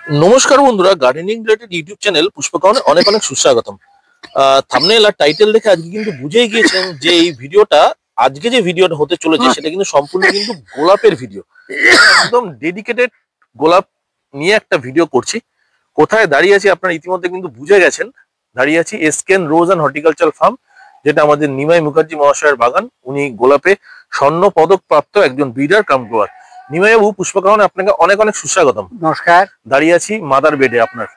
নমস্কার বন্ধুরা, gardening related YouTube channel পুষ্পকাওনে অনেক অনেক সুস্বাগতম। থাম্বনেল আর টাইটেল দেখে আজকে কিন্তু বুঝেই গিয়েছেন যে এই ভিডিওটা, আজকে যে ভিডিওটা হতে চলেছে সেটা কিন্তু সম্পূর্ণ কিন্তু গোলাপের ভিডিও। একদম ডেডিকেটেড গোলাপ নিয়ে একটা ভিডিও করছি। কোথায় দাঁড়িয়ে আছি আপনারা ইতিমধ্যে কিন্তু বুঝে গেছেন। দাঁড়িয়ে আছি এসকেন রোজ অ্যান্ড হর্টিকালচার ফার্ম, যেটা আমাদের নিমাই মুখার্জি মহাশয়ের বাগান। উনি গোলাপে স্বর্ণ পদক প্রাপ্ত একজন ব্রিডার কাম গ্রোয়ার। নিমাইবাবু, পুষ্পকাওনে আপনাকে অনেক অনেক সুস্বাগতম। নমস্কার। দাঁড়িয়ে আছি মাদার বেডে, আপনার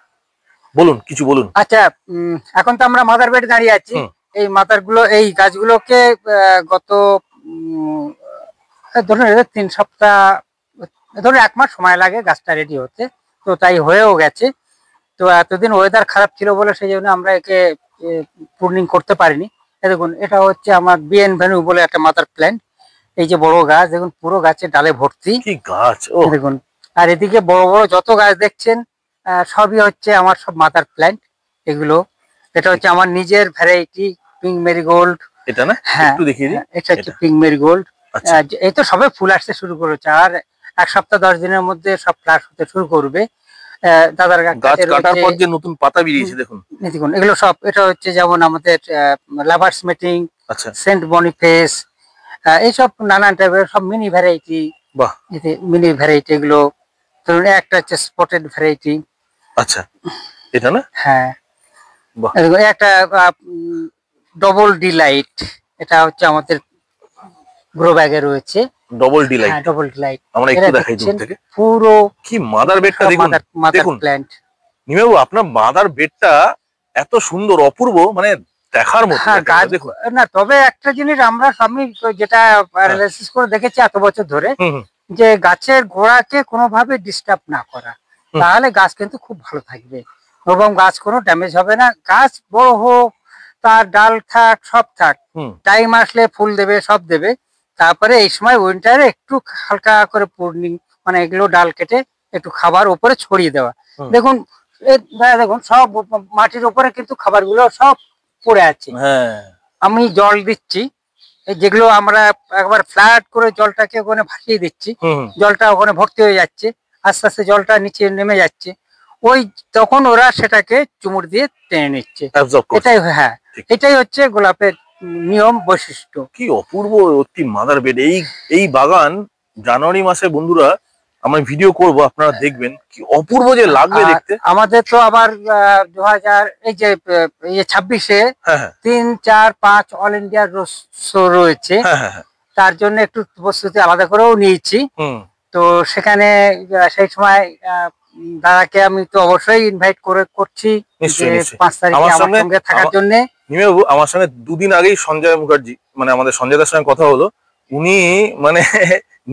বলুন, কিছু বলুন। আচ্ছা, এখন তো আমরা মাদার বেডে দাঁড়িয়ে আছি। এই এই গাছগুলোকে গত ধরুন 3 সপ্তাহ, ধরুন 1 মাস সময় লাগে গাছটা রেডি হতে, তো তাই হয়েও গেছে। তো এতদিন ওয়েদার খারাপ ছিল বলে সেই জন্য আমরা একে প্রুনিং করতে পারিনি। দেখুন, এটা হচ্ছে আমার বিএন ভেনু বলে একটা মাদার প্ল্যান্ট। এই যে বড় গাছ দেখুন, পুরো গাছে ডালে ভর্তি। কি গাছ! ও দেখুন, আর এদিকে বড় বড় যত গাছ দেখছেন সবই হচ্ছে আমার সব মাদার প্ল্যান্ট এগুলো। এটা হচ্ছে আমার নিজের ভ্যারাইটি পিঙ্ক মেরিগোল্ড। এটা না, একটু দেখিয়ে দিন। এটা হচ্ছে পিঙ্ক মেরিগোল্ড। এই তো সবে ফুল আসতে শুরু করেছে, আর 1 সপ্তাহ 10 দিনের মধ্যে সব ফ্লাশ হতে শুরু করবে। দাদার গাছ কাটার পর যে নতুন পাতা বেরিয়েছে দেখুন, দেখুন এগুলো সব। এটা হচ্ছে যেমন আমাদের লাভার্স মিটিং, আচ্ছা, সেন্ট বনিফেস, এইসব নানান টাইপের সব মিনি ভ্যারাইটি। বাহ, মিনি ভ্যারাইটি এগুলো। ধরুন একটা হচ্ছে স্পটেড ভ্যারাইটি। আচ্ছা, এটা না, হ্যাঁ, বাহ। একটা ডবল ডিলাইট, এটা হচ্ছে আমাদের গ্রো ব্যাগে রয়েছে। ডবল ডিলাইট, হ্যাঁ, ডবল ডিলাইট। আমরা একটু দেখাই দূর থেকে। পুরো কি মাদার বেডটা দেখুন, দেখুন প্ল্যান্ট। নিমেবাবু, আপনার মাদার বেডটা এত সুন্দর, অপূর্ব, মানে দেখার মতো। দেখুন না, তবে একটা জিনিস আমরা সবই যেটা অ্যানালাইসিস করে দেখেছি এত বছর ধরে, যে গাছের গোড়াকে কোনোভাবে ডিস্টার্ব না করা, তাহলে গাছ কিন্তু খুব ভালো থাকবে এবং গাছ কোনো ড্যামেজ হবে না। গাছ বড় হোক, তার ডাল থাক, সব থাক, টাইম আসলে ফুল দেবে, সব দেবে। তারপরে এই সময় উইন্টারে একটু হালকা করে প্রুনিং, মানে এগুলো ডাল কেটে একটু খাবার উপরে ছড়িয়ে দেওয়া। দেখুন, দেখুন সব মাটির উপরে কিন্তু খাবারগুলো সব পড়ে আছে। আমি জল দিচ্ছি, যেগুলো আমরা একবার ফ্ল্যাট করে জলটাকে ওখানে ভাসিয়ে দিচ্ছি, জলটা ওখানে ভর্তি হয়ে যাচ্ছে, আস্তে আস্তে জলটা নিচে নেমে যাচ্ছে। ওই তখন ওরা সেটাকে চুমুর দিয়ে টেনে নিচ্ছে। এটাই, হ্যাঁ, এটাই হচ্ছে গোলাপের নিয়ম, বৈশিষ্ট্য। কি অপূর্ব একটি মাদার বেড! এই বাগান জানুয়ারি মাসে বন্ধুরা আমরা ভিডিও করব, আপনারা দেখবেন কি অপূর্ব যে লাগবে দেখতে। আমাদের তো আবার 2026-এ 3, 4, 5 অল ইন্ডিয়া শো রয়েছে। তার জন্য একটু প্রস্তুতি আলাদা করেও নিয়েছি। তো সেখানে সেই সময় দাদাকে আমি তো অবশ্যই ইনভাইট করছি 5 তারিখে আমার সঙ্গে থাকার জন্য। নিমেবাবু, আমার সঙ্গে 2 দিন আগেই সঞ্জয় মুখার্জি, মানে আমাদের সঞ্জয় দার সঙ্গে কথা হলো। উনি মানে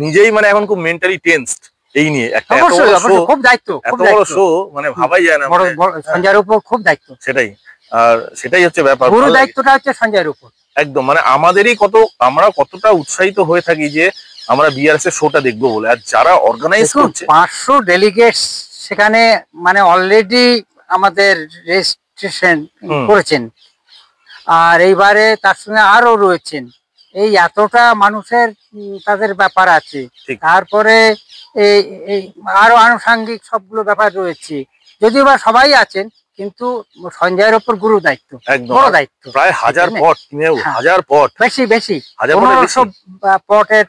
নিজেই মানে এখন খুব মেন্টালি টেন্সড এই নিয়ে। একটা খুব দায়িত্ব, এত বড় শো, মানে ভাবাই যায় না। সঞ্জয়ের উপর খুব দায়িত্ব। সেটাই, আর সেটাই হচ্ছে ব্যাপার। পুরো দায়িত্বটা হচ্ছে সঞ্জয়ের উপর। একদম, মানে আমাদেরই আমরা কতটা উৎসাহিত হয়ে থাকি যে আমরা বিআরএস এর শোটা দেখবো বলে। আর যারা অর্গানাইজ করছে, 500 ডেলিগেটস সেখানে মানে অলরেডি আমাদের রেজিস্ট্রেশন করেছেন, আর এইবারে তার সঙ্গে আরো রয়েছেন। এই এতটা মানুষের তাদের ব্যাপার আছে, তারপরে এই আরো আনুষঙ্গিক সবগুলো ব্যাপার রয়েছে। যদিও বা সবাই আছেন, কিন্তু সঞ্জয়ের উপর গুরু দায়িত্ব, বড় দায়িত্ব। প্রায় 1000 পট, 1000 পট, বেশি 1500 পটের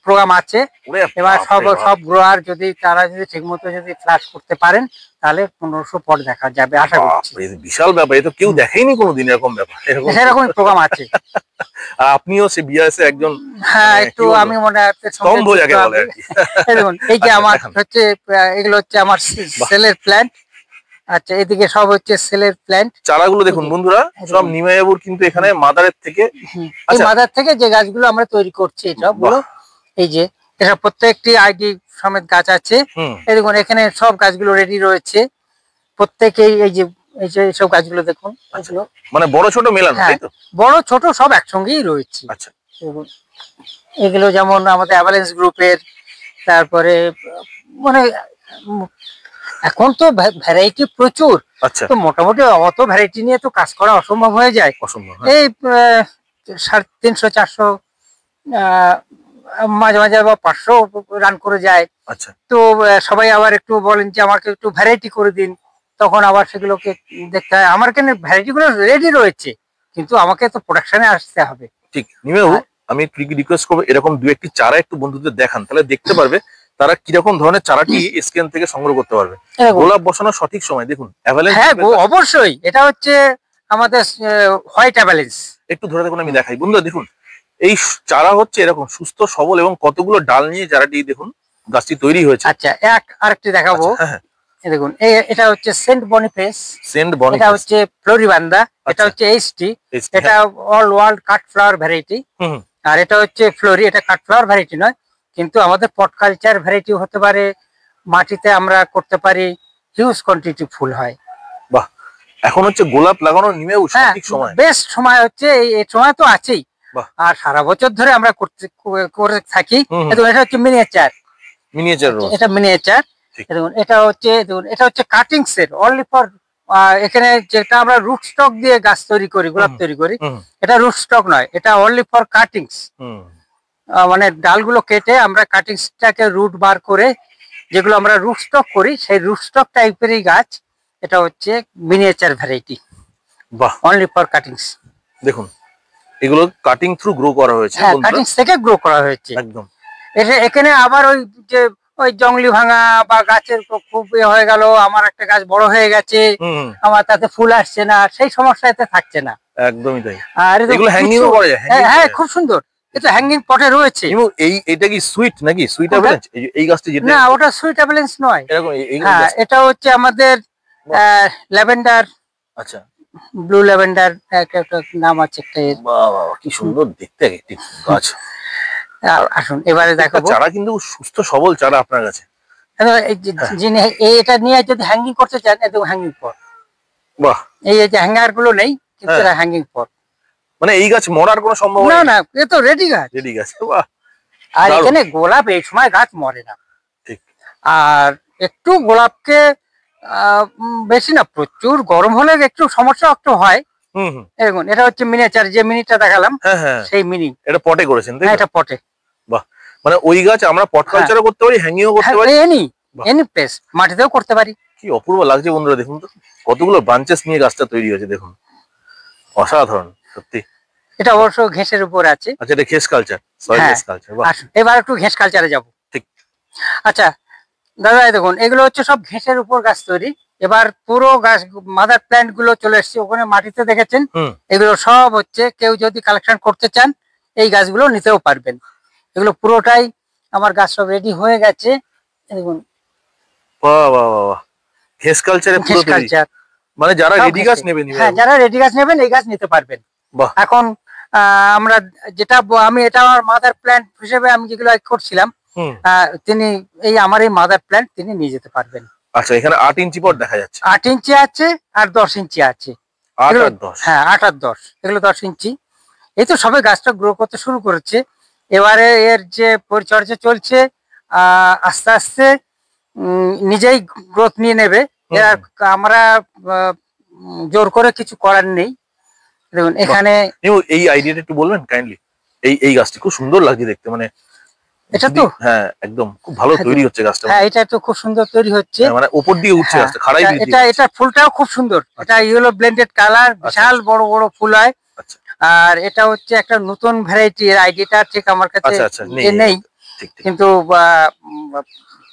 প্রোগ্রাম আছে। এবার সব গ্রোয়ার তারা যদি ঠিক মতো যদি ফ্লাশ করতে পারেন, তাহলে 1500 পট দেখা যাবে আশা করছি। বিশাল ব্যাপার, এ তো কেউ দেখেনি কোনোদিন এরকম ব্যাপার। সেরকমই প্রোগ্রাম আছে। আর আপনিও সে বিআরএস এর একজন, হ্যাঁ, একটু আমি মনে হচ্ছে স্তম্ভ যাকে বলে আর কি। এই যে আমার হচ্ছে, এগুলো হচ্ছে আমার সেলের প্ল্যান্ট। আচ্ছা, এদিকে সব হচ্ছে সেলের প্ল্যান্ট। চারাগুলো দেখুন বন্ধুরা, সব নিমাইবাবুর কিন্তু এখানে মাদারের থেকে, এই মাদার থেকে যে গাছগুলো আমরা তৈরি করছি, এটাগুলো এই যে এটা প্রত্যেকটি আইডি সমেত গাছ আছে। এই দেখুন, এখানে সব গাছগুলো রেডি রয়েছে প্রত্যেকেই। এই যে সব গাছগুলো দেখুন, মানে বড় ছোট মেলানো, তাই তো? বড় ছোট সব একসঙ্গেই রয়েছে। আচ্ছা, এগুলো যেমন আমাদের অ্যাভালেন্স গ্রুপের, তারপরে মানে এখন তো ভ্যারাইটি প্রচুর। তো মোটামুটি অত ভ্যারাইটি নিয়ে তো কাজ করা অসম্ভব হয়ে যায়। এই 350-400 মাঝে মাঝে আবার 500 রান করে যায়। আচ্ছা, তো সবাই আবার একটু বলেন যে আমাকে একটু ভ্যারাইটি করে দিন, তখন আবার সেগুলোকে দেখতে হয়। আমার কেন ভ্যারাইটি গুলো রেডি রয়েছে, কিন্তু আমাকে তো প্রোডাকশনে আসতে হবে। ঠিক। নিমেবাবু, আমি রিকোয়েস্ট করবো এরকম দু একটি চারা একটু বন্ধুদের দেখান, তাহলে দেখতে পারবে তারা কিরকম ধরনের চারাটি স্ক্যান থেকে সংগ্রহ করতে পারবে। গোলাপ বসানোর সঠিক সময় দেখুন, হ্যাঁ অবশ্যই, এটা হচ্ছে আমাদের হোয়াইট অ্যাভালেন্স। একটু ধরে দেখুন, আমি দেখাই বন্ধুরা। দেখুন এই চারা হচ্ছে এরকম সুস্থ সবল এবং কতগুলো ডাল নিয়ে চারাটি দেখুন গাছটি তৈরি হয়েছে। আচ্ছা, আরেকটি দেখাবো। হ্যাঁ, দেখুন এটা হচ্ছে সেন্ট বনিফেস, এটা এটা হচ্ছে ফ্লোরিবান্দা, এটা হচ্ছে এইচটি, এটা অল ওয়ার্ল্ড কাট ফ্লাওয়ার ভ্যারাইটি। আর এটা হচ্ছে ফ্লোরি, এটা কাট ফ্লাওয়ার ভ্যারাইটি নয়, কিন্তু আমাদের পট কালচার ভ্যারাইটি হতে পারে। মাটিতে আমরা করতে পারি, হিউজ কোয়ান্টিটি ফুল হয়। বাহ, এখন হচ্ছে গোলাপ লাগানোর নিমেও সঠিক সময়, বেস্ট সময় হচ্ছে এই সময় তো আছেই। আর সারা বছর ধরে আমরা করে থাকি। এটা হচ্ছে মিনিয়েচার, এটা মিনিয়েচার। দেখুন এটা হচ্ছে কাটিং সেট অনলি ফর, এখানে যেটা আমরা রুট স্টক দিয়ে গাছ তৈরি করি, গোলাপ তৈরি করি, এটা রুট স্টক নয়, এটা অনলি ফর কাটিংস। মানে ডালগুলো কেটে আমরা কাটিংসটাকে রুট বার করে যেগুলো আমরা রুট স্টক করি, সেই রুট স্টক টাইপেরই গাছ। এটা হচ্ছে মিনিয়েচার ভ্যারাইটি, বাহ, অনলি ফর কাটিংস। দেখুন এগুলো কাটিং থ্রু গ্রো করা হয়েছে, হ্যাঁ কাটিংস থেকে গ্রো করা হয়েছে একদম। এখানে আবার ওই জঙ্গলি ভাঙা বা গাছের খুব হয়ে গেল, আমার একটা গাছ বড় হয়ে গেছে, আমার তাতে ফুল আসছে না, সেই সমস্যা এতে থাকছে না। একদমই তাই। আর এগুলো হ্যাঙ্গিং করা যায়। হ্যাঁ খুব সুন্দর, এটা হ্যাঙ্গিং পটে রয়েছে। এটা কি সুইট নাকি? সুইট অ্যাভেলেন্স এই গাছটি যেটা? না, ওটা সুইট অ্যাভেলেন্স নয়, এরকম হ্যাঁ এটা হচ্ছে আমাদের ল্যাভেন্ডার। আচ্ছা, ব্লু ল্যাভেন্ডার একটা নাম আছে একটা। বাহ, কি সুন্দর দেখতে একটি গাছ। আসুন এবারে দেখাবো। চারা কিন্তু সুস্থ সবল চারা আপনার কাছে। এটা নিয়ে যদি হ্যাঙ্গিং করতে চান, একদম হ্যাঙ্গিং পট। বাহ, এই যে হ্যাঙ্গার গুলো নেই, কিন্তু এটা হ্যাঙ্গিং পট। মানে এই গাছ মরার কোনো সম্ভাবনা না, এ তো রেডি গাছ, রেডি গাছ। বাহ, আর এখানে গোলাপ এই সময় গাছ মরে না। ঠিক। আর একটু গোলাপকে বেশি না, প্রচুর গরম হলে একটু সমস্যা একটু হয়। দেখুন এটা হচ্ছে মিনিয়েচার, যে মিনিটা দেখালাম সেই মিনি। এটা পটে করেছেন? হ্যাঁ, এটা পটে। বাহ, মানে ওই গাছ আমরা পট কালচারও করতে পারি, হ্যাঙ্গিংও করতে পারি, এনি প্লেস, মাটিতেও করতে পারি। কি অপূর্ব লাগছে বন্ধুরা, দেখুন তো কতগুলো ব্রাঞ্চেস নিয়ে গাছটা তৈরি হয়েছে, দেখুন অসাধারণ সত্যি। এটা অবশ্য ঘেঁষের উপর আছে। আচ্ছা, এটা ঘেঁষ কালচার, সয়েল কালচার। বাহ, এবার একটু ঘেঁষ কালচারে যাব। ঠিক। আচ্ছা দাদা, দেখুন এগুলো হচ্ছে সব ঘেঁষের উপর গাছ তৈরি। এবার পুরো গাছ মাদার প্ল্যান্ট গুলো চলে এসছে ওখানে, মাটিতে দেখেছেন। এগুলো সব হচ্ছে, কেউ যদি কালেকশন করতে চান এই গাছগুলো নিতেও পারবেন। এগুলো পুরোটাই আমার গাছ সব রেডি হয়ে গেছে, দেখুন। বাহ বাহ বাহ, ঘেঁষ কালচারে পুরো তৈরি, মানে যারা রেডি গাছ নেবেন, হ্যাঁ যারা রেডি গাছ নেবেন এই গাছ নিতে পারবেন। এখন আমরা যেটা আমি এটা আমার মাদার প্ল্যান্ট হিসেবে আমি যেগুলো করছিলাম, তিনি এই আমার এই মাদার প্ল্যান্ট তিনি নিয়ে যেতে পারবেন। আচ্ছা, এখানে 8 ইঞ্চি পট দেখা যাচ্ছে। 8 ইঞ্চি আছে আর 10 ইঞ্চি আছে। 8 আর 10, হ্যাঁ 8 আর 10, এগুলো 10 ইঞ্চি। এই তো সবে গাছটা গ্রো করতে শুরু করেছে। এবারে এর যে পরিচর্যা চলছে, আস্তে আস্তে নিজেই গ্রোথ নিয়ে নেবে। আমরা জোর করে কিছু করার নেই। দেখুন এখানে এই আইডিয়াটা একটু বলবেন কাইন্ডলি। এই গাছটি খুব সুন্দর লাগছে দেখতে, মানে এটা তো হ্যাঁ একদম খুব ভালো তৈরি হচ্ছে গাছটা। হ্যাঁ এটা তো খুব সুন্দর তৈরি হচ্ছে, মানে উপর দিয়ে উঠছে গাছটা, খাড়াই বৃদ্ধি এটা এটা ফুলটাও খুব সুন্দর। এটা ইয়েলো ব্লেন্ডেড কালার, বিশাল বড় বড় ফুল হয়। আচ্ছা, আর এটা হচ্ছে একটা নতুন ভ্যারাইটি, এর আইডিয়াটা ঠিক আমার কাছে নেই, কিন্তু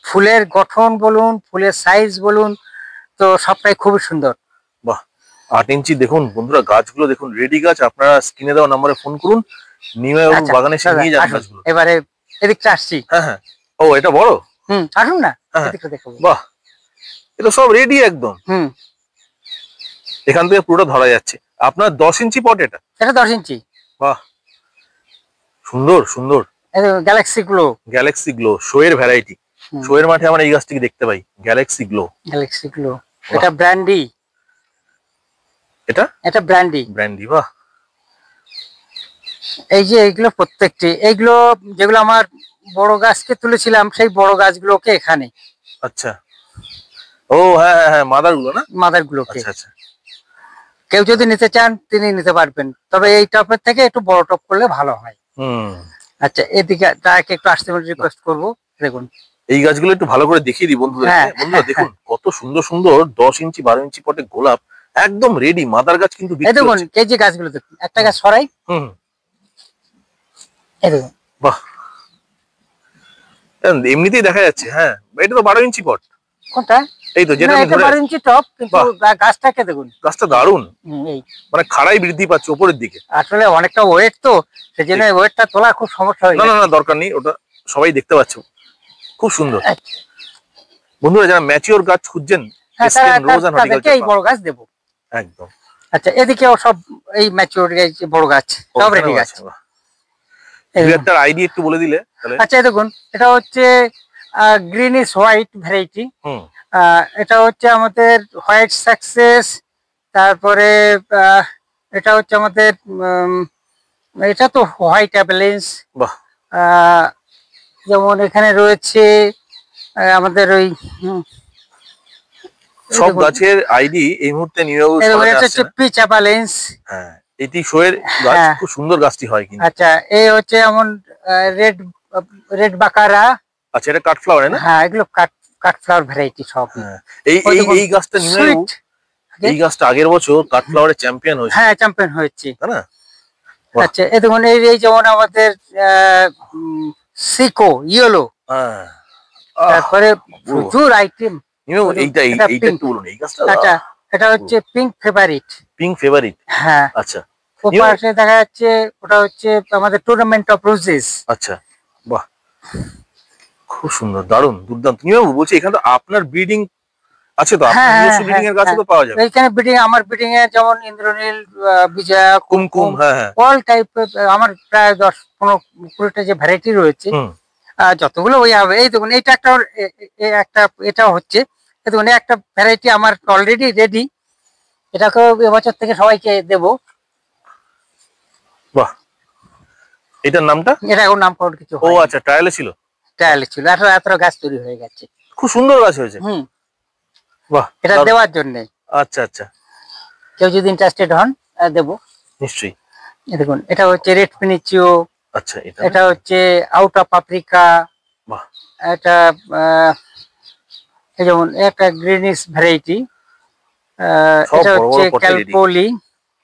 ফুলের গঠন বলুন, ফুলের সাইজ বলুন, তো সবটাই খুবই সুন্দর। বাহ, 8 ইঞ্চি দেখুন বন্ধুরা, গাছগুলো দেখুন রেডি গাছ। আপনারা স্ক্রিনে দেওয়া নম্বরে ফোন করুন, নিমেবাবু বাগানে এসে নিয়ে যান গাছগুলো। এবারে এদিকটা আসছি। হ্যাঁ, ও এটা বড়, আসুন না এদিকটা দেখুন। বাহ, এটা সব রেডি একদম। এখান থেকে পুরোটা ধরা যাচ্ছে। আপনার 10 ইঞ্চি পট এটা? এটা 10 ইঞ্চি। বাহ, সুন্দর সুন্দর। গ্যালাক্সি গ্লো, গ্যালাক্সি গ্লো শোয়ের ভ্যারাইটি। শোয়ের মাঠে আমরা এই গাছটিকে দেখতে পাই, গ্যালাক্সি গ্লো। গ্যালাক্সি গ্লো, এটা ব্র্যান্ডি। এটা ব্র্যান্ডি। বাহ, এই যে এইগুলো প্রত্যেকটি, এইগুলো যেগুলো আমার বড় গাছকে তুলেছিলাম সেই বড় গাছগুলোকে এখানে। আচ্ছা, ও হ্যাঁ হ্যাঁ, মাদার গুলো না? মাদার গুলোকে। আচ্ছা আচ্ছা, কেউ যদি নিতে চান তিনি নিতে পারবেন, তবে এই টপের থেকে একটু বড় টপ করলে ভালো হয়। আচ্ছা, এদিকে তাকে একটু আসতে রিকোয়েস্ট করবো। দেখুন এই গাছগুলো একটু ভালো করে দেখিয়ে দিই বন্ধুদের। বন্ধুরা দেখুন কত সুন্দর সুন্দর 10 ইঞ্চি 12 ইঞ্চি পটে গোলাপ একদম রেডি। মাদার গাছ কিন্তু এই দেখুন কেজি গাছগুলো দেখুন, একটা গাছ সরাই। এই দেখুন বাহ, এমনিতেই দেখা যাচ্ছে। হ্যাঁ, এটা তো 12 ইঞ্চি পট। কোনটা? এই তো যেটা এটা 12 ইঞ্চি টপ, কিন্তু গাছটাকে দেখুন, গাছটা দারুণ। মানে খাড়াই বৃদ্ধি পাচ্ছে উপরের দিকে। আসলে অনেকটা ওয়েট তো, সেজন্য ওয়েটটা তোলা খুব সমস্যা হয়ে যায়। না না, দরকার নেই, ওটা সবাই দেখতে পাচ্ছে। খুব সুন্দর। বন্ধুরা যারা ম্যাচিওর গাছ খুঁজছেন, তাদেরকে এই বড় গাছ দেবো একদম। আচ্ছা, এদিকেও সব এই ম্যাচিওর বড় গাছ সব রেডি গাছ। এটার আইডি একটু বলে দিলে তাহলে। আচ্ছা দেখুন, এটা হচ্ছে গ্রিনিশ হোয়াইট ভ্যারাইটি। এটা হচ্ছে আমাদের হোয়াইট সাকসেস। তারপরে এটা হচ্ছে আমাদের এটা তো হোয়াইট অ্যাভেলেন্স। যেমন এখানে রয়েছে আমাদের ওই সব গাছের আইডি এই মুহূর্তে নিউ হচ্ছে পিচ অ্যাভেলেন্স। হ্যাঁ, এটি শোয়ের গাছ, খুব সুন্দর গাছটি হয় কিন্তু। আচ্ছা, এই হচ্ছে এমন রেড বাকারা। আচ্ছা, এটা কাট ফ্লাওয়ার না? হ্যাঁ, এগুলো কাট ফ্লাওয়ার ভ্যারাইটি সব। এই গাছটা নিউ, এই গাছটা আগের বছর কাট ফ্লাওয়ারের চ্যাম্পিয়ন হয়েছে। হ্যাঁ, চ্যাম্পিয়ন হয়েছে, তাই না? আচ্ছা, এই দেখুন এই যেমন আমাদের সিকো ইয়েলো। তারপরে প্রচুর আইটেম। এইটা একটু বলুন এই গাছটা। আচ্ছা, এটা হচ্ছে পিঙ্ক ফেভারিট। পিঙ্ক ফেভারিট, হ্যাঁ। আচ্ছা, ওপাশে দেখা যাচ্ছে ওটা হচ্ছে আমাদের টুর্নামেন্ট অফ রোজেস। আচ্ছা, বাহ, খুব সুন্দর, দারুণ, দুর্দান্ত। নিউ বলছি এখানে তো আপনার ব্রিডিং আছে তো, আপনার নিজস্ব ব্রিডিং এর গাছ তো পাওয়া যাবে এইখানে। ব্রিডিং আমার ব্রিডিং এ যেমন ইন্দ্রনীল, বিজয়া, কুমকুম, হ্যাঁ, অল টাইপের আমার প্রায় 10-15-20টা যে ভ্যারাইটি রয়েছে, যতগুলো ওই হবে। এই দেখুন এইটা একটা এটা হচ্ছে, এই দেখুন একটা ভ্যারাইটি আমার অলরেডি রেডি। এটাকেও এবছর থেকে সবাইকে দেব। বাহ, এটার নামটা? এটা এখন নামকরণ কিছু। ও আচ্ছা, ট্রায়ালে ছিল। ট্রায়ালে ছিল, এত গাছ তৈরি হয়ে গেছে। খুব সুন্দর গাছ হয়েছে। বাহ, এটা দেওয়ার জন্য। আচ্ছা আচ্ছা, কেউ যদি ইন্টারেস্টেড হন দেব নিশ্চয়ই। দেখুন এটা হচ্ছে রেড ফিনিচিও। আচ্ছা, এটা হচ্ছে আউট অফ আফ্রিকা। বাহ, এটা যেমন একটা গ্রিনিশ ভ্যারাইটি। এটা হচ্ছে ক্যালপোলি।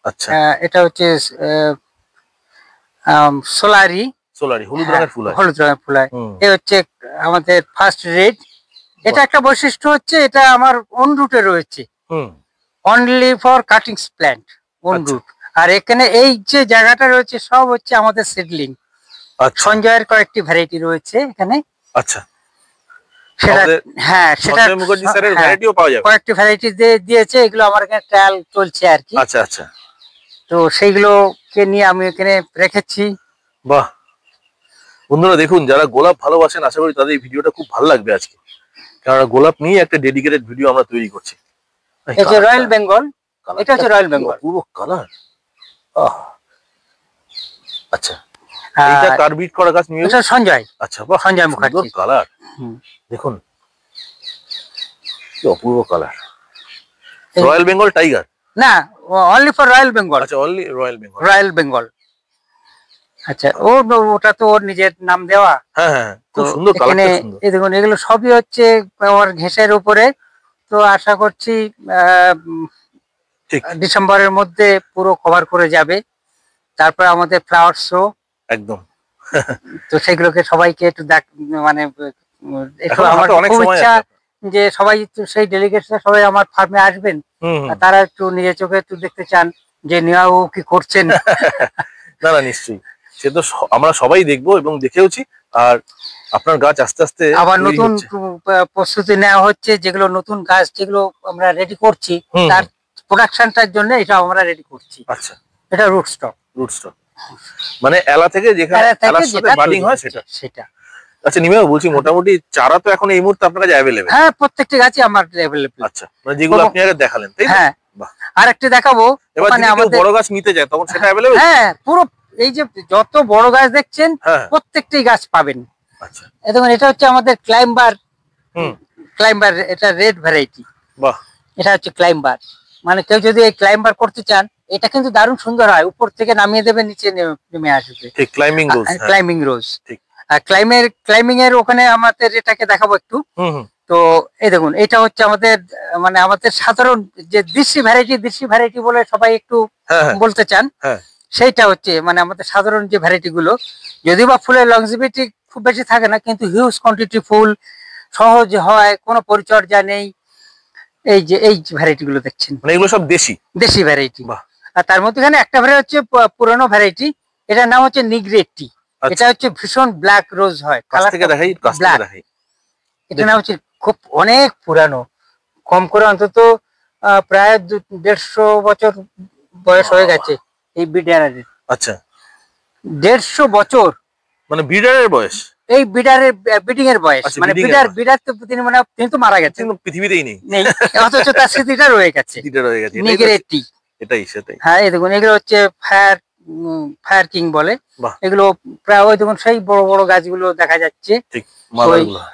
আচ্ছা, এটা হচ্ছে সোলারি। হলুদ রঙের ফুল হয়। হলুদ রঙের ফুল হয়। এই হচ্ছে আমাদের ফার্স্ট রেড। এটা একটা বৈশিষ্ট্য হচ্ছে, এটা আমার অন রুটে রয়েছে, only for cuttings plant, own root. আর এখানে এই যে জায়গাটা রয়েছে সব হচ্ছে আমাদের সিডলিং। সঞ্জয়ের কয়েকটি ভ্যারাইটি রয়েছে এখানে। আচ্ছা, সেটা হ্যাঁ, সেটা মুখার্জি স্যারের ভ্যারাইটিও পাওয়া যাবে। কয়েকটি ভ্যারাইটি দিয়েছে, এগুলো আমার এখানে ট্রায়াল চলছে আর কি। আচ্ছা আচ্ছা, তো সেইগুলোকে নিয়ে আমি এখানে রেখেছি। বাহ, বন্ধুরা দেখুন, যারা গোলাপ ভালোবাসেন আশা করি তাদের এই ভিডিওটা খুব ভালো লাগবে আজকে, কারণ গোলাপ নিয়ে একটা ডেডিকেটেড ভিডিও আমরা তৈরি করছি। এটা রয়্যাল বেঙ্গল। এটা হচ্ছে রয়্যাল বেঙ্গল, পুরো কালার। আচ্ছা, এটা কার বিট করা গাছ নিয়ে? এটা সঞ্জয়। আচ্ছা, বাহ, সঞ্জয় মুখার্জি। কালার দেখুন, কি অপূর্ব কালার। রয়্যাল বেঙ্গল টাইগার না, অনলি ফর রয়্যাল বেঙ্গল। আচ্ছা, only royal Bengal. Royal Bengal. আচ্ছা, ওটা তো ওর নিজের নাম দেওয়া। হ্যাঁ হ্যাঁ, খুব সুন্দর কালার। এই দেখুন এগুলো সবই হচ্ছে ওর ঘেঁষের উপরে। তো আশা করছি ডিসেম্বরের মধ্যে পুরো কভার করে যাবে। তারপর আমাদের ফ্লাওয়ার শো একদম। তো সেগুলোকে সবাইকে একটু মানে একটু আমার খুব ইচ্ছা যে সবাই সেই ডেলিগেটরা সবাই আমার ফার্মে আসবেন, তারা একটু নিজের চোখে একটু দেখতে চান যে নিয়াও কি করছেন। না না, নিশ্চয়ই, সে তো আমরা সবাই দেখবো এবং দেখেওছি। আর আপনার গাছ আস্তে আস্তে আবার নতুন প্রস্তুতি নেওয়া হচ্ছে, যেগুলো নতুন গাছ যেগুলো আমরা রেডি করছি তার প্রোডাকশনটার জন্য এটা আমরা রেডি করছি। আচ্ছা, এটা রুট স্টক। মানে এলা থেকে যেখানে এলার সাথে বাডিং হয় সেটা। আচ্ছা নিমা, বলছি মোটামুটি চারা তো এখন এই মুহূর্তে আপনার কাছে অ্যাভেলেবল? হ্যাঁ, প্রত্যেকটি গাছই আমার অ্যাভেলেবল। আচ্ছা, মানে যেগুলো আপনি আগে দেখালেন, তাই না? হ্যাঁ, আরেকটি দেখাবো। মানে আমাদের বড় গাছ নিতে যায় তখন সেটা অ্যাভেলেবল? হ্যাঁ, পুরো এই যে যত বড় গাছ দেখছেন প্রত্যেকটি গাছ পাবেন। আচ্ছা, দেখুন এটা হচ্ছে আমাদের ক্লাইম্বার। এটা রেড ভ্যারাইটি। বাহ, এটা হচ্ছে ক্লাইম্বার। মানে কেউ যদি এই ক্লাইম্বার করতে চান এটা কিন্তু দারুণ সুন্দর হয়, উপর থেকে নামিয়ে দেবে, নিচে নেমে আসবে। ঠিক, ক্লাইম্বিং রোজ। ক্লাইম্বিং রোজ, ঠিক। ক্লাইম্বিং এর ওখানে আমাদের এটাকে দেখাবো একটু। তো এই দেখুন, এটা হচ্ছে আমাদের মানে আমাদের সাধারণ যে দেশি ভ্যারাইটি বলে সবাই একটু বলতে চান, সেইটা হচ্ছে মানে আমাদের সাধারণ যে ভ্যারাইটি গুলো, যদিও বা ফুলের লংজিভিটি খুব বেশি থাকে না, কিন্তু হিউজ কোয়ান্টিটি ফুল, সহজ হয়, কোনো পরিচর্যা নেই। এই যে ভ্যারাইটি গুলো দেখছেন, মানে এগুলো সব দেশি ভ্যারাইটি। আর তার মধ্যে একটা ভ্যারাইটি হচ্ছে পুরনো ভ্যারাইটি, এটার নাম হচ্ছে নিগ্রেটি। এটা হচ্ছে ভীষণ ব্ল্যাক রোজ হয়, এটা নাম হচ্ছে খুব অনেক পুরানো, কম করে অন্তত প্রায় 150 বছর বয়স হয়ে গেছে এই বিডারের। আচ্ছা, 150 বছর মানে বিডারের বয়স, এই বিডিং এর বয়স। মানে বিডার তো তিনি তো মারা গেছেন, পৃথিবীতেই নেই, অথচ তার স্মৃতিটা রয়ে গেছে। নিগ্রেটি, এটাই সেটাই। হ্যাঁ, এই দেখুন, এগুলো হচ্ছে ফায়ার কিং বলে। এগুলো প্রায় ওই দেখুন সেই বড় বড় গাছগুলো দেখা যাচ্ছে।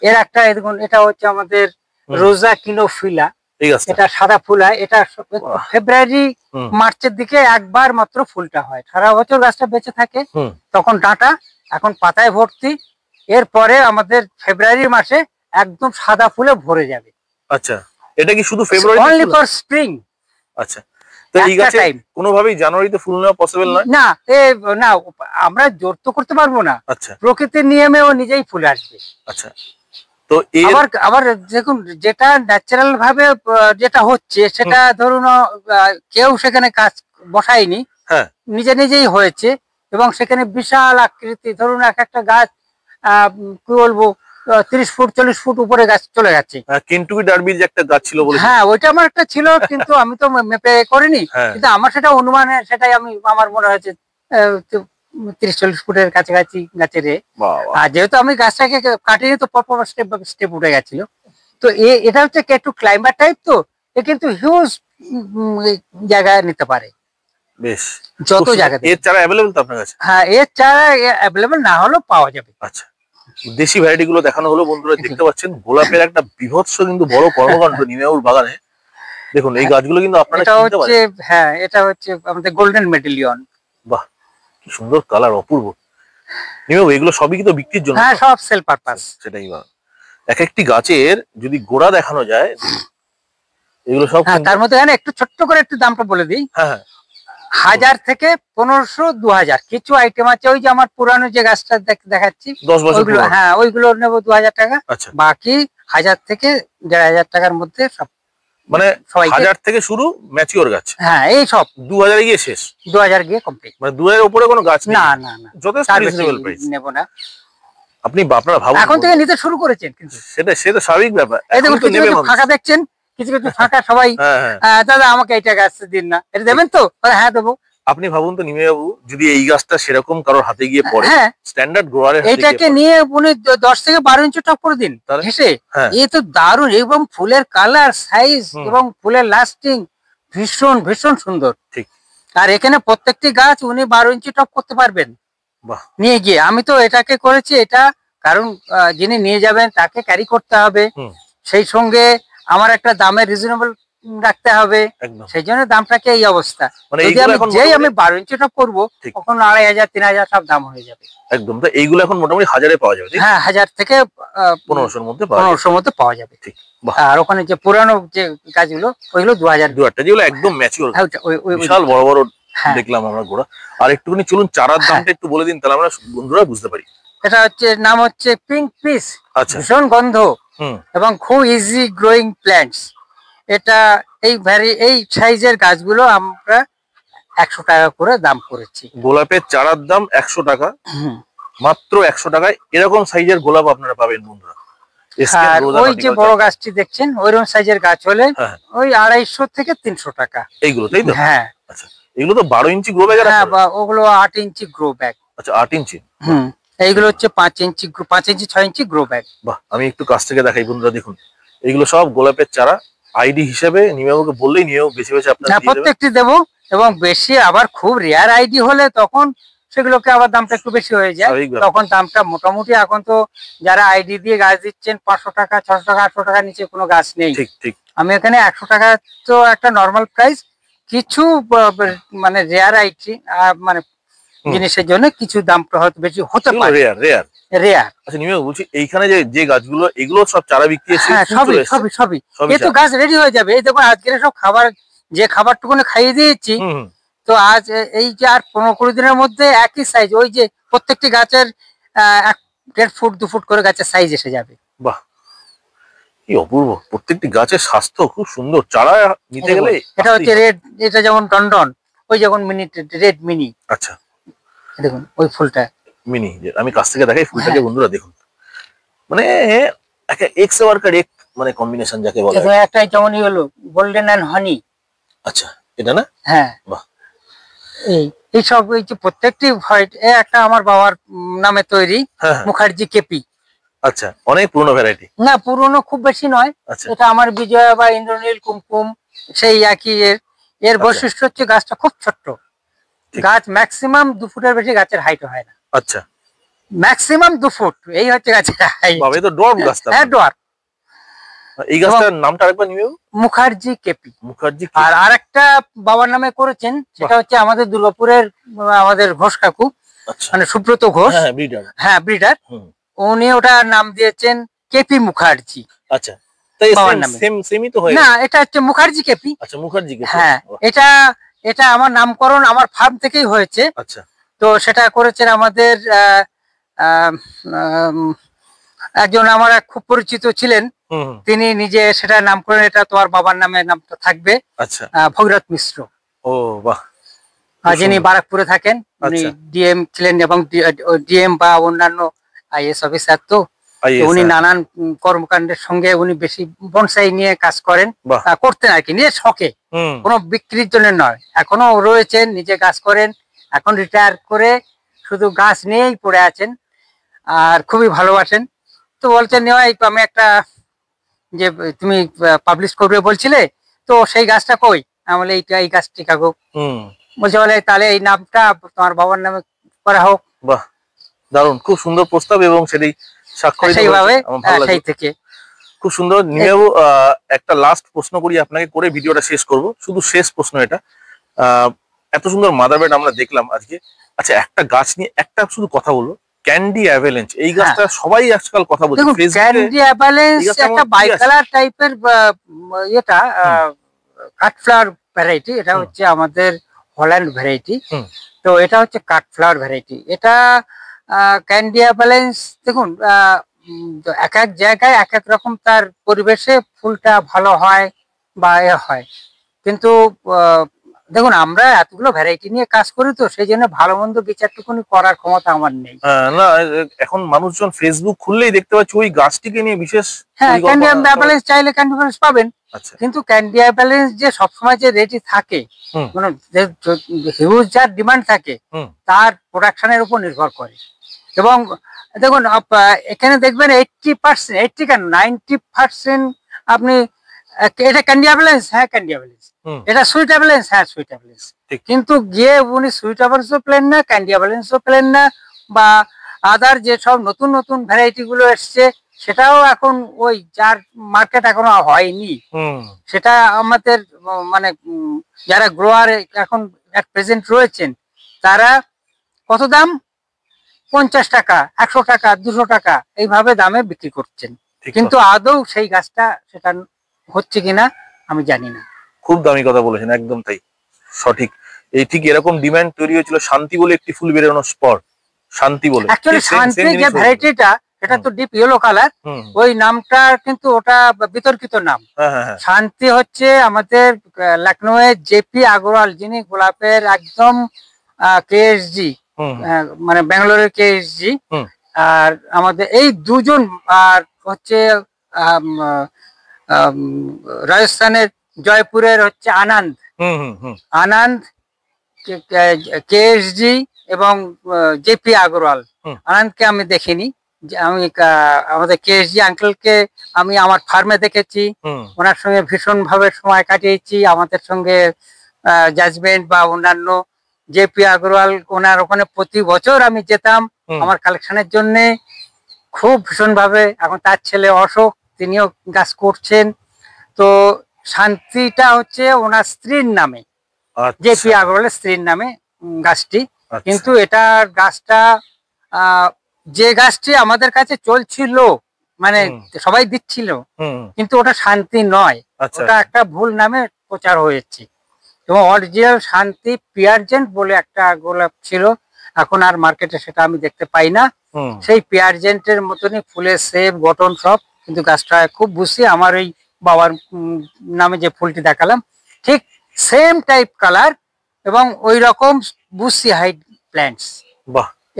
এর একটা দেখুন, এটা হচ্ছে আমাদের রোজা কিনোফিলা, এটা সাদা ফুল হয়। এটা ফেব্রুয়ারি মার্চের দিকে একবার মাত্র ফুলটা হয়, সারা বছর গাছটা বেঁচে থাকে। তখন ডাঁটা, এখন পাতায় ভর্তি। এরপরে আমাদের ফেব্রুয়ারি মাসে একদম সাদা ফুলে ভরে যাবে। আচ্ছা, এটা কি শুধু ফেব্রুয়ারি? Only for spring. আচ্ছা, তো এই গাছে কোনোভাবেই জানুয়ারিতে ফুল নেওয়া পসিবল নয়? না, না, আমরা জোর তো করতে পারবো না। আচ্ছা, প্রকৃতির নিয়মে ও নিজেই ফুল আসবে। আচ্ছা, তো আবার দেখুন, যেটা ন্যাচারাল ভাবে যেটা হচ্ছে, সেটা ধরুন কেউ সেখানে কাজ বসায়নি, নিজেই হয়েছে। এবং সেখানে বিশাল আকৃতি, ধরুন একটা গাছ কি বলবো 30 ফুট 40 ফুট উপরে গাছ চলে গেছে। কেন্টুকি ডার্বির যে একটা গাছ ছিল বলে, হ্যাঁ, ওইটা আমার একটা ছিল, কিন্তু আমি তো মেপে করিনি। কিন্তু আমার সেটা অনুমানে, সেটাই আমার মনে হয়েছে 30-40 ফুটের কাছাকাছি গাছের। আর যেহেতু আমি গাছটাকে কাটিনি, তো পরপর স্টেপ উঠে গেছিল। তো এটা হচ্ছে একটু ক্লাইম্বার টাইপ, তো এ কিন্তু হিউজ জায়গায় নিতে পারে, বেশ যত জায়গাতে। এর চারা अवेलेबल তো আপনার কাছে? হ্যাঁ, এর চারা अवेलेबल না হলেও পাওয়া যাবে। আচ্ছা, দেশি ভ্যারাইটি গুলো দেখানো হলো। বন্ধুরা দেখতে পাচ্ছেন গোলাপের একটা বিভৎস কিন্তু বড় কর্মকাণ্ড নিমেউর বাগানে। দেখুন, এই গাছগুলো কিন্তু আপনারা চিনতে পারেন। হ্যাঁ, এটা হচ্ছে আমাদের গোল্ডেন মেডেলিয়ন। বাহ, কি সুন্দর কালার, অপূর্ব। নিমেউ, এগুলো সবই কিন্তু বিক্রির জন্য? হ্যাঁ, সব সেল পারপাস। সেটাই। এক একটি গাছের যদি গোড়া দেখানো যায়, এগুলো সব। তার মধ্যে একটু ছোট্ট করে একটু দামটা বলে দিই। হ্যাঁ, 1000 থেকে 1500, 2000 কিছু আইটেম আছে। ওই যে আমার পুরানো যে গাছটা দেখাচ্ছি, 10 বছর, হ্যাঁ, ওইগুলো নেবো 2000 টাকা। বাকি 1000 থেকে 1500 টাকার মধ্যে সব। মানে 1000 থেকে শুরু ম্যাচিওর গাছ। হ্যাঁ, এই সব 2000 গিয়ে শেষ। 2000 গিয়ে কমপ্লিট। মানে 2000 এর উপরে কোনো গাছ নেই? না না না, যথেষ্ট রিজনেবল প্রাইস। নেব না। আপনারা ভাবুন, এখন থেকে নিতে শুরু করেছেন, কিন্তু সেটা স্বাভাবিক ব্যাপার। এই দেখুন, কিছু ফাঁকা দেখছেন, কিছু ফাঁকা। সবাই দাদা আমাকে এইটা গাছ দিন না, এটা দেবেন তো? হ্যাঁ, দেবো। আপনি ভাবুন তো নিমে বাবু, যদি এই গাছটা সেরকম কারোর হাতে গিয়ে পড়ে, স্ট্যান্ডার্ড গ্রোয়ারের হাতে, এটাকে নিয়ে উনি 10 থেকে 12 ইঞ্চি টপ করে দিন ঘেঁষে। এ তো দারুণ, এবং ফুলের কালার, সাইজ এবং ফুলের লাস্টিং ভীষণ ভীষণ সুন্দর। ঠিক। আর এখানে প্রত্যেকটি গাছ উনি 12 ইঞ্চি টপ করতে পারবেন নিয়ে গিয়ে। আমি তো এটাকে করেছি, এটা কারণ যিনি নিয়ে যাবেন তাকে ক্যারি করতে হবে, সেই সঙ্গে আমার একটা দামের রিজনেবল রাখতে হবে, সেই জন্য দামটাকে এই অবস্থা। যেই আমি 12 ইঞ্চি টপ করবো, তখন 2500, 3000 সব দাম হয়ে যাবে। একদম। তো এইগুলো এখন মোটামুটি 1000-এ পাওয়া যাবে? হ্যাঁ, 1000 থেকে 1500-র মধ্যে পাওয়া যাবে। ঠিক। আর ওখানে যে পুরানো যে গাছগুলো, ওইগুলো 2000, যেগুলো একদম ম্যাচিওর, বিশাল বড় বড় দেখলাম আমরা গোড়া। আর একটুখানি চলুন চারার দামটা একটু বলে দিন, তাহলে আমরা বন্ধুরা বুঝতে পারি। এটা হচ্ছে নাম হচ্ছে পিঙ্ক পিস। ভীষণ গন্ধ এবং খুব ইজি গ্রোয়িং প্ল্যান্টস। এটা এই সাইজের গাছগুলো আমরা 100 টাকা করে দাম করেছি। গোলাপের চারার দাম 100 টাকা, মাত্র 100 টাকায় এরকম সাইজের গোলাপ আপনারা পাবেন বন্ধুরা। আর ওই যে বড় গাছটি দেখছেন, ওইরকম সাইজের গাছ হলে ওই 250 থেকে 300 টাকা। এইগুলো তাই তো? হ্যাঁ। আচ্ছা, এগুলো তো 12 ইঞ্চি গ্রো ব্যাগ? হ্যাঁ, ওগুলো 8 ইঞ্চি গ্রো ব্যাগ। আচ্ছা, 8 ইঞ্চি। এইগুলো হচ্ছে 5 ইঞ্চি 6 ইঞ্চি গ্রো ব্যাগ। বাহ, আমি একটু কাছ থেকে দেখাই বন্ধুরা। দেখুন, এগুলো সব গোলাপের চারা। আইডি হিসেবে নিমেবাবুকে বললেই নিয়েও বেছে বেছে আপনারা দিয়ে দেবেন। প্রত্যেকটি দেবো, এবং বেশি আবার খুব রেয়ার আইডি হলে তখন সেগুলোকে আবার দামটা একটু বেশি হয়ে যায়। তখন দামটা মোটামুটি, এখন তো যারা আইডি দিয়ে গাছ দিচ্ছেন 500 টাকা, 600 টাকা, 800 টাকার নিচে কোনো গাছ নেই। ঠিক ঠিক। আমি এখানে 100 টাকা তো একটা নর্মাল প্রাইস, কিছু মানে রেয়ার আইটি মানে জিনিসের জন্য কিছু দাম হয়তো বেশি হতে পারে। রেয়ার। আচ্ছা নিমেষ বলছি, এইখানে যে গাছগুলো, এগুলো সব চারা বিক্রি এসে? হ্যাঁ, সবই এই তো গাছ রেডি হয়ে যাবে। এই দেখুন আজকে সব খাবার, যে খাবারটুকুনি খাইয়ে দিয়েছি, তো আজ এই যে আর 15-20 দিনের মধ্যে একই সাইজ, ওই যে প্রত্যেকটি গাছের 1-1.5 ফুট 2 ফুট করে গাছের সাইজ এসে যাবে। বাহ, কি অপূর্ব! প্রত্যেকটি গাছের স্বাস্থ্য খুব সুন্দর। চারা নিতে গেলে এটা হচ্ছে রেড, এটা যেমন টন্ডন, ওই যেমন মিনি রেড মিনি। আচ্ছা দেখুন ওই ফুলটা মিনি, আমি কাছ থেকে দেখাই ফুলটাকে। বন্ধুরা দেখুন, মানে একটা এক্স ওয়ার্কার এক মানে কম্বিনেশন যাকে বলা হয়। একটা যেমনই হলো গোল্ডেন এন্ড হানি। আচ্ছা, এটা না? হ্যাঁ, বাহ। এই সব এই যে প্রত্যেকটি হোয়াইট, একটা আমার বাবার নামে তৈরি মুখার্জি কেপি। আচ্ছা, অনেক পুরনো ভ্যারাইটি? না, পুরনো খুব বেশি নয়। এটা আমার বিজয়া বা ইন্দ্রনীল কুমকুম সেই একই। এর বৈশিষ্ট্য হচ্ছে গাছটা খুব ছোট্ট গাছ, ম্যাক্সিমাম 2 ফুটের বেশি গাছের হাইট হয় না। আচ্ছা, ম্যাক্সিমাম 2 ফুট, এই হচ্ছে গাছের হাইট। বাবা, এই তো ডোয়ার্ফ গাছ। হ্যাঁ, ডোয়ার্ফ। এই গাছটার নামটা আরেকবার নিও। মুখার্জি কেপি। মুখার্জি। আর আরেকটা বাবার নামে করেছেন, সেটা হচ্ছে আমাদের দুর্গাপুরের আমাদের ঘোষ কাকু, মানে সুব্রত ঘোষ। হ্যাঁ, ব্রিডার। উনি ওটা নাম দিয়েছেন কেপি মুখার্জি। আচ্ছা, তাই সেমই তো হয় না, এটা হচ্ছে মুখার্জি কেপি। আচ্ছা, মুখার্জি কেপি। হ্যাঁ, এটা আমার নামকরণ আমার ফার্ম থেকেই হয়েছে। আচ্ছা, তো সেটা করেছেন আমাদের একজন আমার খুব পরিচিত ছিলেন, তিনি নিজে সেটা নাম করেন, এটা তোমার বাবার নামে নামটা থাকবে। আচ্ছা, ভগীরথ মিশ্র। ও বাহ। যিনি বারাকপুরে থাকেন, উনি ডিএম ছিলেন এবং ডিএম বা অন্যান্য আইএস অফিসার। তো উনি নানান কর্মকাণ্ডের সঙ্গে উনি বেশি বনসাই নিয়ে কাজ করেন, করতেন আর কি, নিজের শখে, কোনো বিক্রির জন্য নয়। এখনো রয়েছেন, নিজে কাজ করেন। এখন রিটায়ার করে শুধু গাছ নিয়েই পড়ে আছেন আর খুবই ভালোবাসেন। তো বলছেন, আমি একটা, যে তুমি পাবলিশ করবে বলছিলে, তো সেই গাছটা কই? আমি বলি এই গাছটি কাকু। বলছে বলে তাহলে এই নামটা তোমার বাবার নামে করা হোক। বাহ, দারুণ, খুব সুন্দর প্রস্তাব এবং সেটাই স্বাক্ষরিত সেইভাবে সেই থেকে খুব সুন্দর। নিমেবাবু, একটা লাস্ট প্রশ্ন করি আপনাকে, করে ভিডিওটা শেষ করব। শুধু শেষ প্রশ্ন এটা, এত সুন্দর মাদার বেড আমরা দেখলাম আজকে। আচ্ছা, একটা গাছ নিয়ে একটা শুধু কথা বলবো, ক্যান্ডি অ্যাভালাঞ্চ। এই গাছটা সবাই আজকাল কথা বলছে। ক্যান্ডি অ্যাভালাঞ্চ একটা বাইকালার টাইপের এটা কাঠফ্লাওয়ার ভ্যারাইটি। এটা হচ্ছে আমাদের হল্যান্ড ভ্যারাইটি। তো এটা হচ্ছে কাঠফ্লাওয়ার ভ্যারাইটি। এটা ক্যান্ডি অ্যাভালাঞ্চ দেখুন, এক এক জায়গায় এক এক রকম তার পরিবেশে ফুলটা ভালো হয় বা হয়। কিন্তু দেখুন, আমরা এতগুলো ভ্যারাইটি নিয়ে কাজ করি, তো সেই জন্য ভালো মন্দ বিচারটুকুনি করার ক্ষমতা আমার নেই। না, এখন মানুষজন ফেসবুক খুললেই দেখতে পাচ্ছে ওই গাছটিকে নিয়ে বিশেষ। হ্যাঁ, ক্যান্ডি অ্যাভালাঞ্চ চাইলে ক্যান্ডি অ্যাভালাঞ্চ পাবেন। কিন্তু ক্যান্ডি অ্যাভালাঞ্চ যে সবসময় যে রেডি থাকে, মানে হিউজ যার ডিমান্ড থাকে, তার প্রোডাকশনের উপর নির্ভর করে। এবং দেখুন, এখানে দেখবেন 80% কেন 90% আপনি, এটা ক্যান্ডি অ্যাভালাঞ্চ, হ্যাঁ ক্যান্ডি অ্যাভালাঞ্চ। এটা সুইট অ্যাভালাঞ্চ, হ্যাঁ সুইট অ্যাভালাঞ্চ। কিন্তু গিয়ে উনি সুইট অ্যাভালাঞ্চও পেলেন না, ক্যান্ডি অ্যাভালাঞ্চও পেলেন না, বা আদার যে সব নতুন নতুন ভ্যারাইটি গুলো এসছে, সেটাও এখন ওই যার মার্কেট এখনো হয়নি, সেটা আমাদের মানে যারা গ্রোয়ার এখন প্রেজেন্ট রয়েছেন, তারা কত দাম, 50 টাকা, 100 টাকা, 200 টাকা এইভাবে দামে বিক্রি করছেন। কিন্তু আদৌ সেই গাছটা সেটা হচ্ছে কিনা আমি জানি না। খুব দামি কথা বলেছেন, একদম তাই, সঠিক। এই ঠিক এরকম ডিমান্ড তৈরি হয়েছিল শান্তি বলে একটি ফুল বেরোনোর স্পট, শান্তি বলে। অ্যাকচুয়ালি শান্তি যে ভ্যারাইটিটা, এটা তো ডিপ ইয়েলো কালার, ওই নামটা কিন্তু ওটা বিতর্কিত নাম। শান্তি হচ্ছে আমাদের লখনৌয়ের জেপি আগরওয়াল, যিনি গোলাপের একদম কেএসজি, মানে ব্যাঙ্গালোরের কেএসজি, আর আমাদের এই দুজন, আর হচ্ছে রাজস্থানের জয়পুরের হচ্ছে আনন্দ, আনন্দ কেএসজি এবং জেপি আগরওয়াল। আনন্দকে আমি দেখিনি, আমি আমাদের কেএসজি আঙ্কেলকে আমি আমার ফার্মে দেখেছি, ওনার সঙ্গে ভীষণ ভাবে সময় কাটিয়েছি। আমাদের সঙ্গে জাজমেন্ট বা অন্যান্য, জেপি আগরওয়াল ওনার ওখানে প্রতি বছর আমি যেতাম আমার কালেকশনের জন্য, খুব ভীষণ ভাবে। এখন তার ছেলে অশোক, তিনিও গাছ করছেন। তো শান্তিটা হচ্ছে ওনার স্ত্রীর নামে, যে পি আগরওয়ালের স্ত্রীর নামে গাছটি। কিন্তু এটার গাছটা যে গাছটি আমাদের কাছে চলছিল, মানে সবাই দিচ্ছিল, কিন্তু ওটা শান্তি নয়, ওটা একটা ভুল নামে প্রচার হয়েছে। এবং অরিজিনাল শান্তি পিয়ারজেন্ট বলে একটা গোলাপ ছিল, এখন আর মার্কেটে সেটা আমি দেখতে পাই না। সেই পিয়ারজেন্টের মতনই ফুলের শেপ গঠন সব, কিন্তু গাছটা খুব বুঝছি। আমার ওই বাবার নামে যে ফুলটি দেখালাম ঠিক সেম টাইপ কালার এবং ওই রকম বুঝছি হাইট প্ল্যান্টস।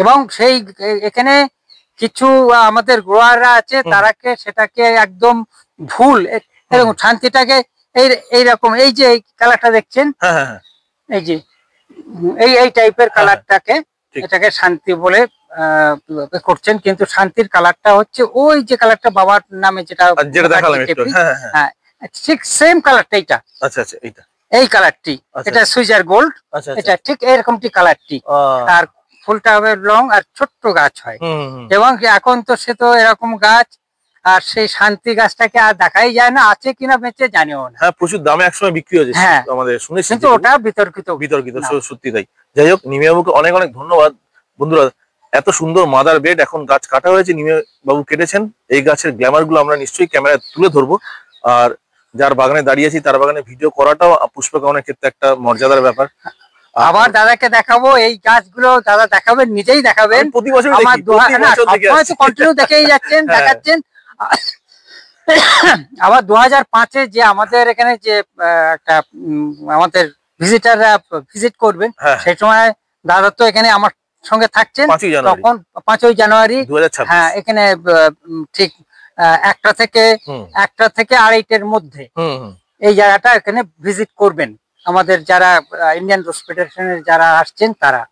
এবং সেই এখানে কিছু আমাদের গ্রোয়াররা আছে, তারাকে সেটাকে একদম ভুল এবং শান্তিটাকে এইরকম এই যে কালারটা দেখছেন, এই যে এই টাইপের কালারটাকে এটাকে শান্তি বলে করছেন, কিন্তু শান্তির কালারটা হচ্ছে ওই যে কালারটা বাবার নামে যেটা দেখালাম, হ্যাঁ ঠিক সেম কালারটা এইটা। আচ্ছা আচ্ছা, এইটা এই কালারটি, এটা সুইজার গোল্ড, এটা ঠিক এরকমটি কালারটি। আর ফুলটা হবে লং আর ছোট্ট গাছ হয়। এবং এখন তো সে তো এরকম গাছ আর সেই শান্তি গাছটাকে আর দেখাই যায় না, আছে কিনা বেঁচে জানিও না। হ্যাঁ, প্রচুর দামে একসময় বিক্রি হয়েছে, হ্যাঁ আমাদের শুনেছি, কিন্তু ওটা বিতর্কিত সত্যি তাই। যাই হোক, নিমিয়া বাবুকে অনেক অনেক ধন্যবাদ। বন্ধুরা, এত সুন্দর মাদার বেড এখন গাছ কাটা হয়েছে, নিমিয়া বাবু কেটেছেন। এই গাছের গ্ল্যামার গুলো আমরা নিশ্চয়ই ক্যামেরায় তুলে ধরবো। আর যার বাগানে দাঁড়িয়েছি তার বাগানে ভিডিও করাটাও পুষ্পকামনের ক্ষেত্রে একটা মর্যাদার ব্যাপার। আবার দাদাকে দেখাবো এই গাছগুলো, দাদা দেখাবেন, নিজেই দেখাবেন। প্রতি বছর কন্টিনিউ দেখেই যাচ্ছেন, দেখাচ্ছেন। আবার 2005-এ যে আমাদের এখানে যে একটা আমাদের ভিজিটাররা ভিজিট করবেন, সেই সময় দাদা তো এখানে আমার সঙ্গে থাকছেন, তখন 5ই জানুয়ারি, হ্যাঁ এখানে ঠিক 1টা থেকে 2:30-এর মধ্যে এই জায়গাটা এখানে ভিজিট করবেন। আমাদের যারা ইন্ডিয়ান রোজ ফেডারেশনের যারা আসছেন তারা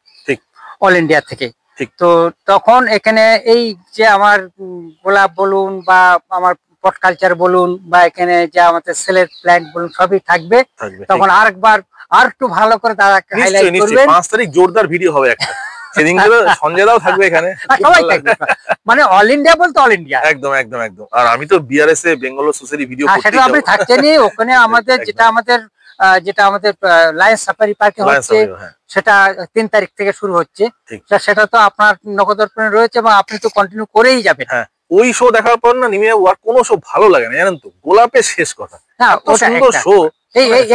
অল ইন্ডিয়া থেকে, তো তখন এখানে এই যে আমার গোলাপ বলুন বা আমার পট কালচার বলুন বা এখানে যে আমাদের সেলের প্ল্যান্ট বলুন সবই থাকবে। তখন আরেকবার আর একটু ভালো করে দাদাকে হাইলাইট করবেন। 5 তারিখ জোরদার ভিডিও হবে একটা, সেদিন সঞ্জয় দাও থাকবে এখানে, সবাই থাকবে, মানে অল ইন্ডিয়া বলতে অল ইন্ডিয়া। একদম একদম একদম। আর আমি তো বিআরএস এ বেঙ্গল সোসাইটি ভিডিও করতে সেটা আপনি থাকছেনই ওখানে। আমাদের যেটা আমাদের লায়ন্স সাফারি পার্কে হচ্ছে, সেটা 3 তারিখ থেকে শুরু হচ্ছে। সেটা তো আপনার নখদর্পণে রয়েছে এবং আপনি তো কন্টিনিউ করেই যাবেন। ওই শো দেখার পর না নিমিয়া আর কোনো শো ভালো লাগে না, জানেন তো, গোলাপের শেষ কথা। সুন্দর শো,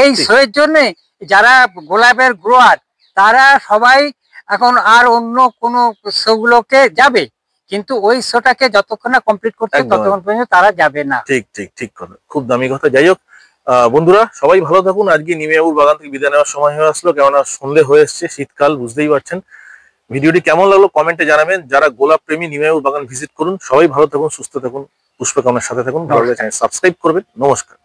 এই শো এর জন্য যারা গোলাপের গ্রোয়ার তারা সবাই এখন আর অন্য কোন শো গুলোকে যাবে, কিন্তু ওই শোটাকে যতক্ষণ না কমপ্লিট করছে ততক্ষণ পর্যন্ত তারা যাবে না। ঠিক ঠিক ঠিক কথা, খুব দামি কথা। যাই হোক বন্ধুরা, সবাই ভালো থাকুন। আজকে নিমিয়া বাবুর বাগান থেকে বিদায় নেওয়ার সময় হয়ে আসলো, কেননা সন্ধ্যে হয়ে এসছে, শীতকাল বুঝতেই পারছেন। ভিডিওটি কেমন লাগলো কমেন্টে জানাবেন। যারা গোলাপ প্রেমী নিমিয়া বাবুর বাগান ভিজিট করুন। সবাই ভালো থাকুন, সুস্থ থাকুন, পুষ্পকামনার সাথে থাকুন। ভালো লাগলে চ্যানেল সাবস্ক্রাইব করবেন। নমস্কার।